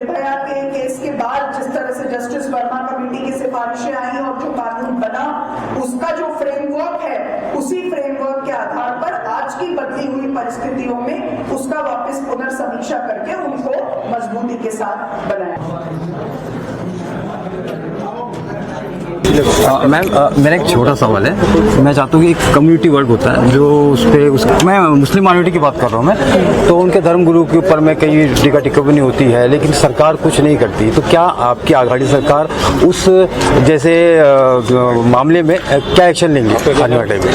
निर्भया के केस के बाद जिस तरह से जस्टिस वर्मा कमेटी की सिफारिशें आई और जो कानून बना, उसका जो फ्रेमवर्क है, उसी फ्रेमवर्क के आधार पर आज की बदली हुई परिस्थितियों में उसका वापस पुनर्समीक्षा करके उनको मजबूती के साथ बनाया। मैम मेरा एक छोटा सवाल है। मैं चाहता हूँ कि एक कम्युनिटी वर्क होता है जो मैं मुस्लिम माइनॉरिटी की बात कर रहा हूँ मैं, तो उनके धर्म गुरु के ऊपर में कई टीका टिप्पणी होती है, लेकिन सरकार कुछ नहीं करती। तो क्या आपकी आघाड़ी सरकार उस जैसे मामले में क्या एक्शन लेंगे आने वाले टाइम में?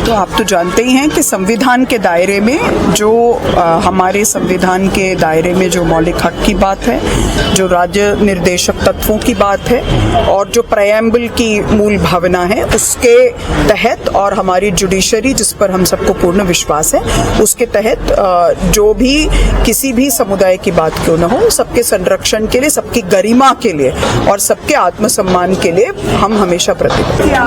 तो आप तो जानते ही हैं कि संविधान के दायरे में जो हमारे संविधान के दायरे में जो मौलिक हक की बात है, जो राज्य निर्देशक तत्वों की बात है और जो प्रेएम्बल की मूल भावना है, उसके तहत और हमारी जुडिशरी जिस पर हम सबको पूर्ण विश्वास है, उसके तहत जो भी किसी भी समुदाय की बात क्यों न हो, सबके संरक्षण के लिए, सबकी गरिमा के लिए और सबके आत्मसम्मान के लिए हम हमेशा प्रतिबद्ध हैं।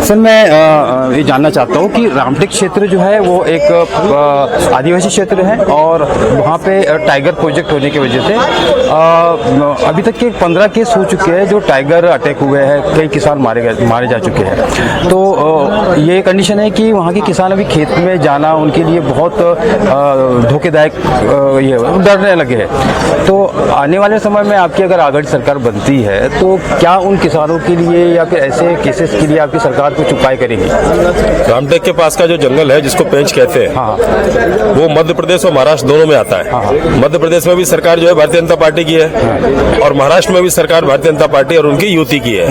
सर मैं ये जानना चाहता हूँ कि रामटेक क्षेत्र जो है वो एक आदिवासी क्षेत्र है और वहाँ पे टाइगर प्रोजेक्ट होने की वजह से अभी तक के 15 केस हो चुके हैं जो टाइगर अटैक हुए हैं, कई किसान मारे जा चुके हैं। तो ये कंडीशन है कि वहाँ के किसान अभी खेत में जाना उनके लिए बहुत धोखेदायक ये डरने लगे हैं। तो आने वाले समय में आपकी अगर आघाड़ी सरकार बनती है तो क्या उन किसानों के लिए या फिर ऐसे केसेस के लिए आपकी सरकार कुछ उपाय करेगी? रामटेक के पास का जो जंगल है जिसको पेंच कहते हैं, वो मध्य प्रदेश और महाराष्ट्र दोनों में आता है। मध्य प्रदेश में भी सरकार जो है भारतीय जनता पार्टी की है और महाराष्ट्र में भी सरकार भारतीय जनता पार्टी और उनकी युति की है।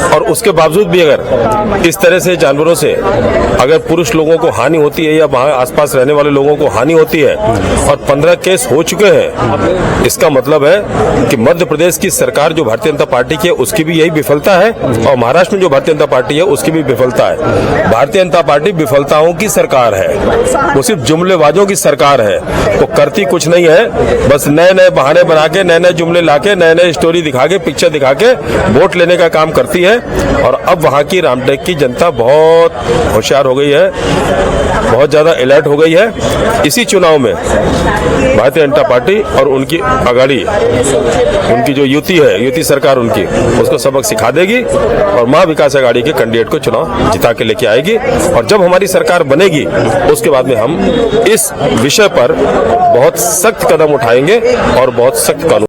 और उसके बावजूद भी अगर इस तरह से जानवरों से अगर पुरुष लोगों को हानि होती है या वहाँ आसपास रहने वाले लोगों को हानि होती है और 15 केस हो चुके हैं, इसका मतलब है कि मध्य प्रदेश की सरकार जो भारतीय जनता पार्टी की है उसकी भी यही विफलता है और महाराष्ट्र में जो भारतीय जनता पार्टी है उसकी भी विफलता है। भारतीय जनता पार्टी विफलताओं की सरकार है, वो सिर्फ जुमलेबाजों की सरकार है। वो करती कुछ नहीं है, बस नए नए बहाने बना के, नए नए जुमले लाके, नए नए स्टोरी दिखा के, पिक्चर दिखा के वोट लेने का काम करती है। और अब वहां की रामटेक की जनता बहुत होशियार हो गई है, बहुत ज्यादा अलर्ट हो गई है। इसी चुनाव में भारतीय जनता पार्टी और उनकी आघाड़ी, उनकी जो युति है, युति सरकार उनकी, उसको सबक सिखा देगी और महा विकास आघाड़ी के कैंडिडेट को चुनाव जिता के लेके आएगी। और जब हमारी सरकार बनेगी उसके बाद में हम इस विषय पर बहुत सख्त कदम उठाएंगे और बहुत सख्त कानून